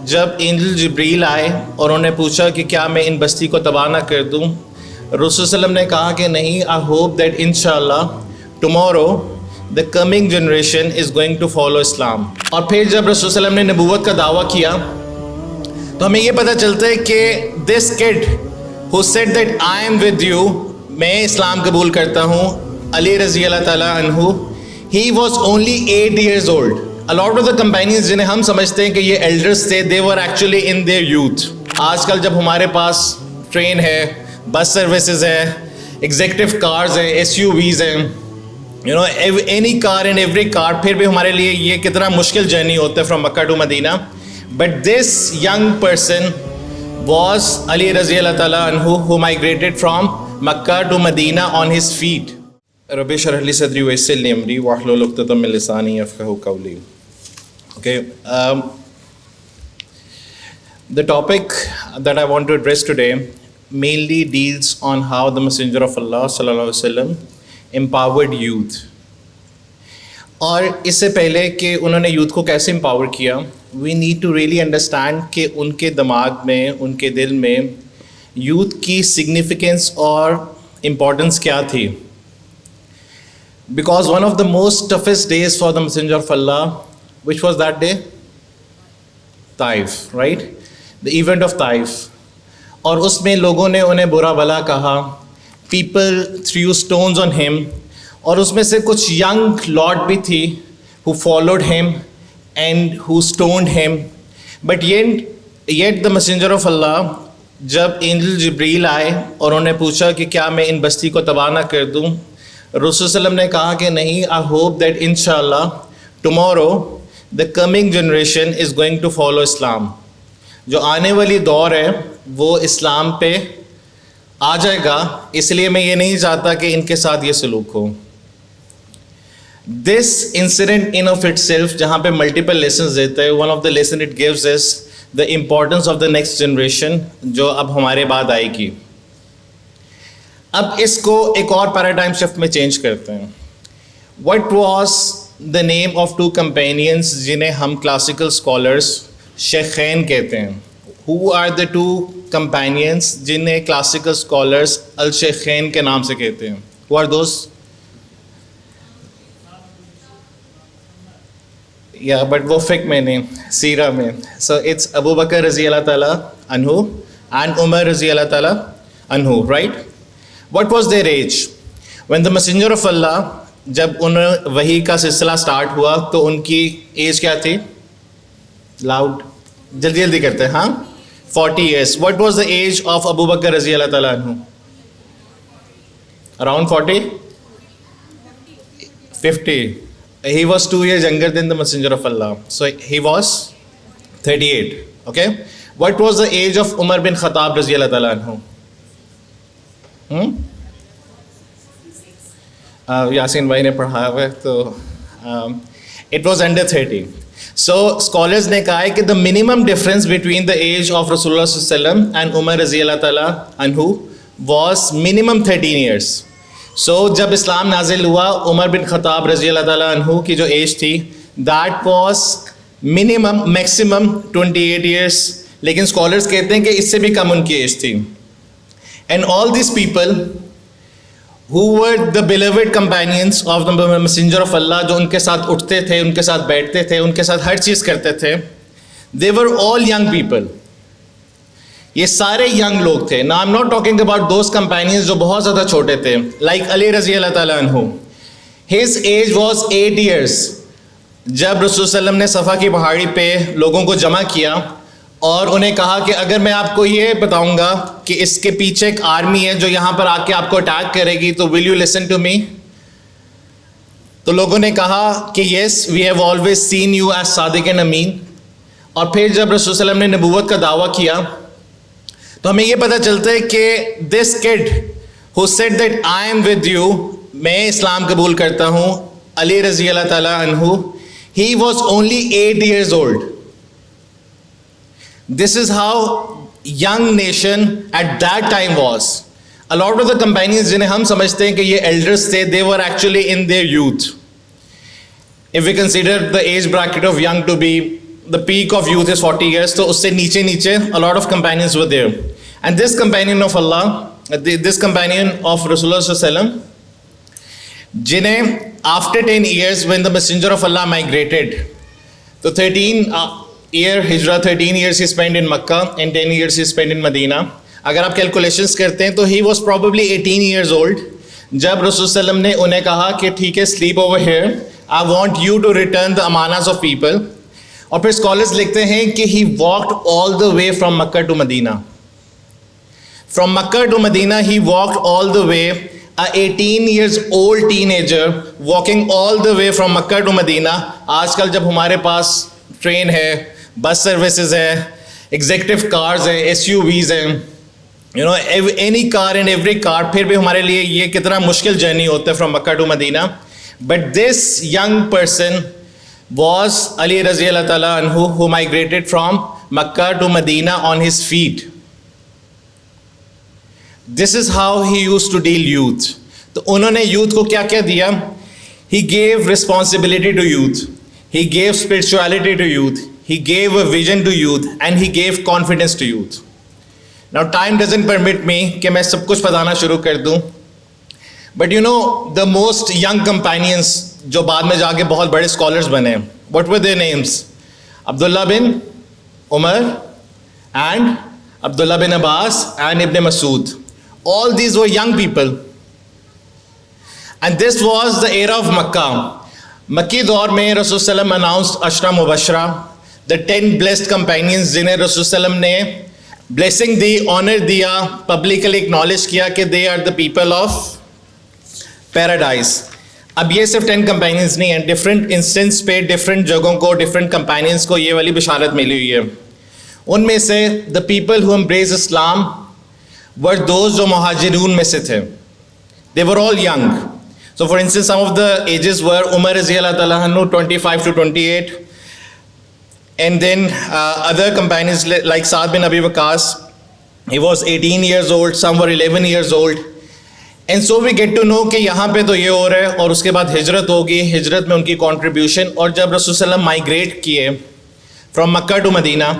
जब एंजल जिब्रील आए और उन्हें पूछा कि क्या मैं इन बस्ती को तबाह ना कर दूँ, रसूल सल्लम ने कहा कि नहीं, आई होप दैट इंशाअल्लाह tomorrow the coming generation is going to follow Islam. और फिर जब रसूल सल्लम ने नबूवत का दावा किया तो हमें ये पता चलता है कि this kid who said that I am with you, मैं इस्लाम कबूल करता हूँ, अली रज़ी अल्लाह ताला अन्हु, he was only 8 years old। A lot of the companions जिन्हें हम समझते हैं कि ये elders थे, they were actually in their youth। आजकल जब हमारे पास ट्रेन है, बस सर्विसेज है, एग्जेक्टिव कार्स हैं, SUVs हैं, you know any car and every car, फिर भी हमारे लिए ये कितना मुश्किल जर्नी होता है from Mecca to Medina. But this young person was Ali रज़ी अल्लाह ताला अन्हु who migrated from Makkah to Medina on his feet। Rabbi शरह ली सदरी वयस्सिर ली अमरी वहलुल उक़दतम मिन लिसानी यफ़क़हू क़ौली। Okay, the topic that I want to address today mainly deals on how the Messenger of Allah sallallahu alaihi wasallam empowered youth। और इससे पहले कि उन्होंने youth को कैसे एम्पावर किया, we need to really understand कि उनके दिमाग में, उनके दिल में यूथ की सिग्निफिकेंस और इम्पोर्टेंस क्या थी। Because one of the most toughest days for the messenger of Allah, which was that day? Taif, right? The event of Taif. और उसमें लोगों ने उन्हें बुरा भला कहा, people threw stones on him, और उसमें से कुछ young lot भी थी who followed him and who stoned him। But yet the messenger of Allah, जब एंजल जिब्रील आए और उन्हें पूछा कि क्या मैं इन बस्ती को तबाह ना कर दूँ, रसूल सल्लम ने कहा कि नहीं, आई होप दैट इंशाअल्लाह tomorrow the coming generation is going to follow Islam. जो आने वाली दौर है वो इस्लाम पे आ जाएगा, इसलिए मैं ये नहीं चाहता कि इनके साथ ये सलूक हो। This incident in of it self, जहाँ पे मल्टीपल लेसन देता है, one of the lesson it gives is the importance of the next generation जो अब हमारे बाद आएगी। अब इसको एक और पैराडाइम शिफ्ट में चेंज करते हैं। What was the name of two companions जिन्हें हम क्लासिकल स्कॉलर्स शेखैन कहते हैं? Who are the two companions जिन्हें क्लासिकल स्कॉलर्स अल शेखैन के नाम से कहते हैं? Who are those? या बट वो फिक में नहीं, सीरा में। सो इट्स अबू बकर रज़ी अल्लाह ताला अन्हु एंड उमर रज़ी अल्लाह ताला अन्हु, right? What was their age? When the messenger of Allah, जब उन्हें वही का सिलसिला स्टार्ट हुआ तो उनकी एज क्या थी? लाउड, जल्दी जल्दी करते हैं। हाँ, 40 years। What was the age of Abu Bakr रज़ी अल्लाह ताला अन्हु? Around 40? 50। He was 2 years younger than the messenger of Allah, so he was 38। Okay. What was the age of Umar bin Khattab रज़ी अल्लाह ताला अन्हु? यासीन भाई ने पढ़ाया हुआ है, तो it was under 30। So scholars ने कहा है कि the minimum difference between the age of रसूलुल्लाह सल्लल्लाहु अलैहि वसल्लम एंड उमर रज़ी अल्लाह ताला अन्हु वॉज मिनिमम 13 years। सो जब इस्लाम नाजिल हुआ, उमर बिन खत्ताब रज़ी अल्लाह ताला अन्हु की जो एज थी, that was minimum, maximum 28 years, लेकिन स्कॉलर्स कहते हैं कि इससे भी कम उनकी एज थी। And all these people who were the beloved companions of the messenger of Allah, जो उनके साथ उठते थे, उनके साथ बैठते थे, उनके साथ हर चीज़ करते थे, they were all young people। ये सारे young लोग थे। Now I'm not talking about those companions जो बहुत ज़्यादा छोटे थे, like अली रज़ी अल्लाह ताला अन्हु। His age was 8 years। जब रसूल सल्लम ने सफ़ा की पहाड़ी पे लोगों को जमा किया और उन्हें कहा कि अगर मैं आपको ये बताऊंगा कि इसके पीछे एक आर्मी है जो यहाँ पर आके आपको अटैक करेगी, तो will you listen to me? तो लोगों ने कहा कि yes, we have always seen you as सादिक एंड अमीन। और फिर जब रसूल सल्लम ने नबूवत का दावा किया तो हमें ये पता चलता है कि this kid who said that I am with you, मैं इस्लाम कबूल करता हूँ, अली रज़ी अल्लाह ताला अन्हु, he was only 8 years old। This is how young nation at that time was। A lot of the companions जिन्हें हम समझते हैं कि ये elders थे, they were actually in their youth। If we consider the age bracket of young to be the peak of youth is 40 years, तो उससे नीचे नीचे a lot of companions were there. And this companion of Allah, this companion of Rasulullah sallallahu alaihi wasallam, जिन्हें after 10 years when the messenger of Allah migrated, तो 13 year hijrah, 13 years he spent in Makkah and 10 years he spent in Medina. अगर आप calculations करते हैं तो he was probably 18 years old जब रसूल सल्लम ने उन्हें कहा कि ठीक है, sleep over here, I want you to return the amanas of people. और फिर स्कॉलर्स लिखते हैं कि he walked all the way from Makkah to Medina. From Makkah to Medina he walked all the way, a 18 years old teenager walking all the way from Makkah to Medina. आजकल जब हमारे पास train है, bus services है, executive cars हैं, SUVs हैं, you know, any car and every car, फिर भी हमारे लिए ये कितना मुश्किल जर्नी होता है from Makkah to Medina. But this young person was Ali Raziyallahu Ta'ala anhu, who migrated from Makkah to Medina on his feet. This is how he used to deal youth. तो उन्होंने youth को क्या क्या दिया? He gave responsibility to youth. He gave spirituality to youth. He gave a vision to youth, and he gave confidence to youth. Now time doesn't permit me कि मैं सब कुछ बताना शुरू कर दूं. But you know, the most young companions जो बाद में जाके बहुत बड़े scholars बने, what were their names? Abdullah bin Umar and Abdullah bin Abbas and Ibn Masud. All these were young people. And this was the era of Makkah. मक्की दौर में रसूल सल्लम announced Ashara Mubashra, the 10 blessed companions जिन्हें रसूल सल्लम ने blessing दी, honor दिया, publicly acknowledge किया कि they are the people of paradise. अब ये सिर्फ 10 companions नहीं हैं, different instance पे different जगहों को, different companions को ये वाली बिशारत मिली हुई है. उनमें से the people who embrace Islam were those जो मुहाजिरून में से थे. They were all young. So for instance, some of the ages were Umar Raziyallahu Ta'ala anhu 25 to 28, and then other companions like Saad bin Abi Waqqas, he was 18 years old, some were 11 years old. And so we get to know कि यहाँ पे तो ये हो रहा है, और उसके बाद हिजरत होगी, हिजरत में उनकी contribution, और जब रसूल सल्लम माइग्रेट किए from Makkah to Medina,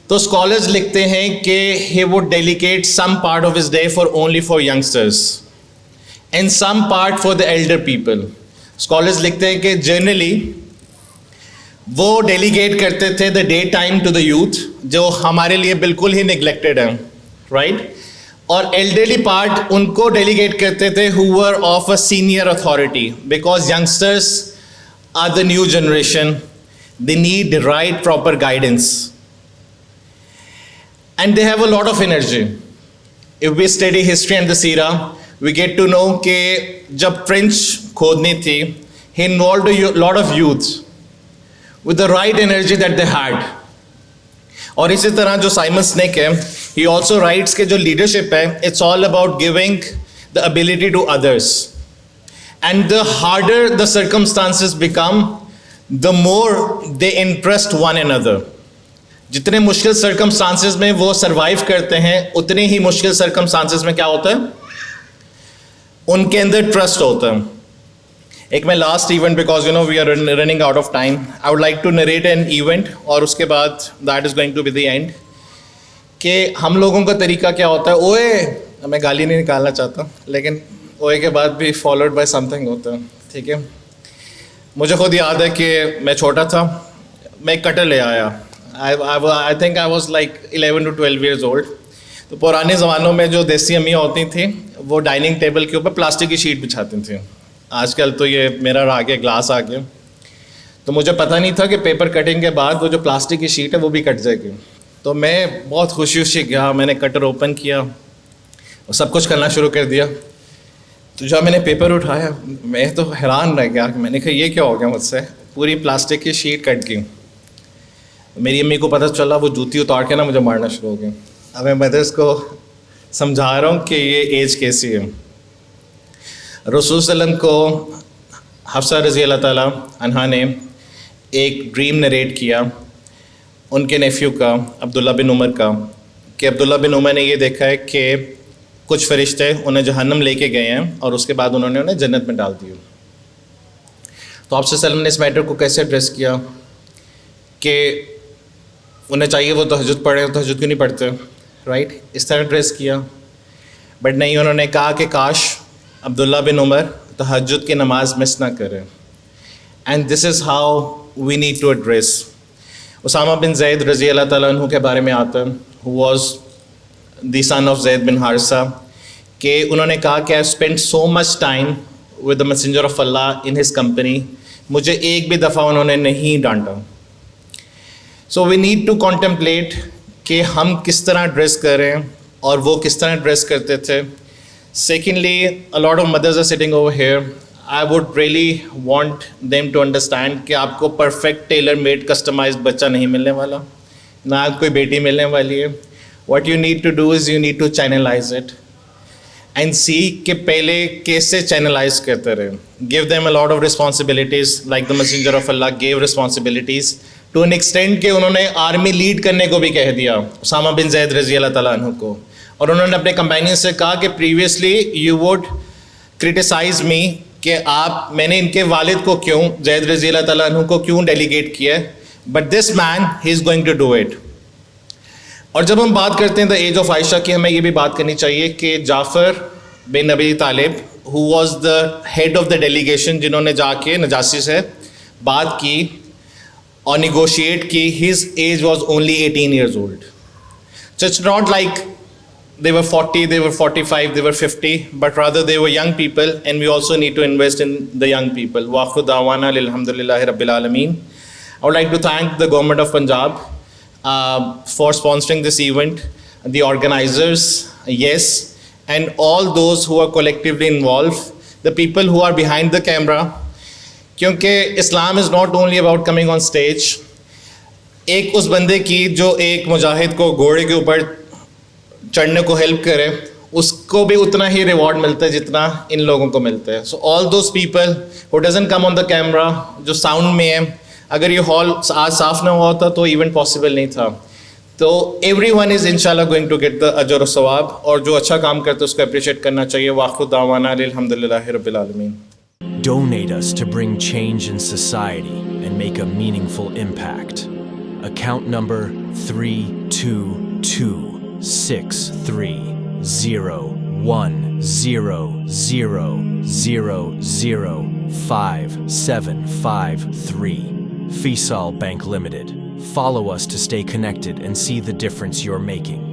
तो scholars लिखते हैं कि he would delegate some part of his day for only for youngsters and some part for the elder people. Scholars लिखते हैं कि generally वो delegate करते थे the day time to the youth, जो हमारे लिए बिल्कुल ही neglected है, right? और elderly part उनको delegate करते थे who were of a senior authority, because youngsters are the new generation. They need the right proper guidance. And they have a lot of energy. If we study history and the Seerah, we get to know कि जब French खोदनी थी, he involved a lot of youth with the right energy that they had. और इसी तरह जो Simon Sinek है, he also writes कि जो leadership है, it's all about giving the ability to others. And the harder the circumstances become, the more they interest one another. जितने मुश्किल सर्कमस्टांसेस में वो सरवाइव करते हैं, उतने ही मुश्किल सर्कमस्टांसेस में क्या होता है, उनके अंदर ट्रस्ट होता है. एक मैं last event, because you know we are running out of time, I would like to narrate an event, और उसके बाद that is going to be the end. कि हम लोगों का तरीका क्या होता है, ओए, मैं गाली नहीं निकालना चाहता, लेकिन ओए के बाद भी फॉलोड बाय समथिंग होता है, ठीक है. मुझे खुद याद है कि मैं छोटा था, मैं एक कटर ले आया. I think I was like 11 to 12 years old. तो पुराने ज़मानों में जो देसी अम्मियाँ होती थी, वो डाइनिंग टेबल के ऊपर प्लास्टिक की शीट बिछाती थी. आजकल तो ये मिरर आ गया, ग्लास आ गया. तो मुझे पता नहीं था कि पेपर कटिंग के बाद वो जो प्लास्टिक की शीट है वो भी कट जाएगी. तो मैं बहुत खुशी गया, मैंने कटर ओपन किया और सब कुछ करना शुरू कर दिया. तो जब मैंने पेपर उठाया, मैं तो हैरान रह गया. मैंने कहा ये क्या हो गया मुझसे, पूरी प्लास्टिक की शीट कट गई. मेरी अम्मी को पता चला, वो जूती उतार के ना मुझे मारना शुरू हो गया. अब मैं मदर्स को समझा रहा हूँ कि ये एज कैसी है. रसूल सल्लम को हफ्सा रज़ी अल्लाह ताला अन्हा ने एक ड्रीम नरेट किया उनके नेफ्यू का, अब्दुल्ला बिन उमर का, कि अब्दुल्ला बिन उमर ने ये देखा है कि कुछ फरिश्ते उन्हें जहन्नम लेके गए हैं और उसके बाद उन्होंने उन्हें जन्नत में डाल दिया. तो आप सल्लम ने इस मैटर को कैसे एड्रेस किया कि उन्हें चाहिए वो तहज्जुद पढ़े, तहज्जुद क्यों नहीं पढ़ते, राइट? इस तरह ड्रेस किया। बट नहीं, उन्होंने कहा कि काश अब्दुल्ला बिन उमर तहज्जुद की नमाज मिस ना करें। And this is how we need to address. Usama bin Zaid रज़ी अल्लाह ताला अन्हु के बारे में आता है, who was the son of Zaid bin Harisa, कि उन्होंने कहा कि I spend so much time with the messenger of Allah in his company, मुझे एक भी दफ़ा उन्होंने नहीं डांटा। So we need to contemplate कि हम किस तरह ड्रेस करें और वो किस तरह ड्रेस करते थे। Secondly, a lot of mothers are sitting over here, I would really want them to understand कि आपको परफेक्ट टेलर मेड कस्टमाइज्ड बच्चा नहीं मिलने वाला, ना कोई बेटी मिलने वाली है। What you need to do is you need to channelize it and see कि पहले कैसे चैनलाइज करते रहे। Give them a lot of responsibilities like the messenger of Allah gave responsibilities to an extent कि उन्होंने आर्मी लीड करने को भी कह दिया उसामा बिन जैद रज़ी अल्लाह ताला अन्हु को। और उन्होंने अपने कंपेनियन से कहा कि प्रीवियसली यू वुड क्रिटिसाइज मी कि मैंने इनके वालिद को क्यों, जैद रज़ी अल्लाह ताला अन्हु को क्यों डेलीगेट किया, but this man he is going to do it. और जब हम बात करते हैं द एज ऑफ आयशा की, हमें ये भी बात करनी चाहिए कि Jafar bin Abi Talib who was the head of the delegation, जिन्होंने जाके नजासी से बात की और निगोशिएट की, his age was only 18 years old. So it's not like they were 40, they were 45, they were 50, but rather they were young people, and we also need to invest in the young people. Wa akhiru da'wana alhamdulillahi rabbil alameen. I would like to thank the government of Punjab for sponsoring this event, the organizers, yes, and all those who are collectively involved, the people who are behind the camera, क्योंकि Islam is not only about coming on stage. एक उस बंदे की जो एक मुजाहिद को घोड़े के ऊपर चढ़ने को हेल्प करे, उसको भी उतना ही रिवॉर्ड मिलता है जितना इन लोगों को मिलता है। So all those people who doesn't come on the camera, जो साउंड में है, अगर ये हॉल आज साफ ना हुआ होता तो इवेंट पॉसिबल नहीं था। तो एवरी वन इज़ इंशाल्लाह गोइंग टू गेट द अजर और सवाब, और जो अच्छा काम करते हैं उसको अप्रिशिएट करना चाहिए। वाखिर दावाना अल्हम्दुलिल्लाहि रब्बिल आलमीन। Donate us to bring change in society and make a meaningful impact. Account number 322630000005753. Faisal Bank Limited. Follow us to stay connected and see the difference you're making.